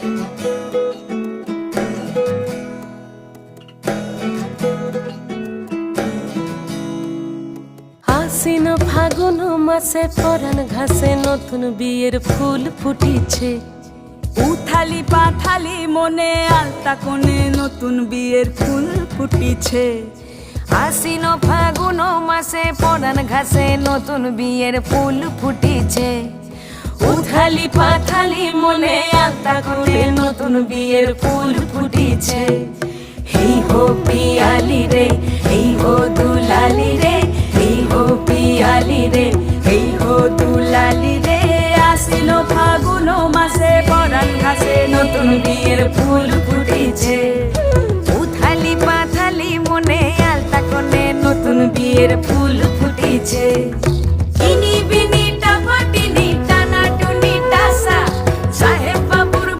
আশ্বিন ফাগুন মাসে পরাণ ঘাসে নতুন বিয়ের ফুল ফুটিছে। উথালি পাথালি মনে আলতা কোণে নতুন বিয়ের ফুল ফুটিছে। আশ্বিন ফাগুন মাসে পরাণ ঘাসে নতুন বিয়ের ফুল ফুটিছে। উথালি পাথালি মনে আলতা কোণে নতুন বিয়ের ফুল ফুটিছে। হেই হো পিয়ালি রে, হেই হো দুলালি রে, হেই হো পিয়ালি রে, হেই হো দুলালি রে। আশ্বিন ফাগুন মাসে পরাণ ঘাসে নতুন বিয়ে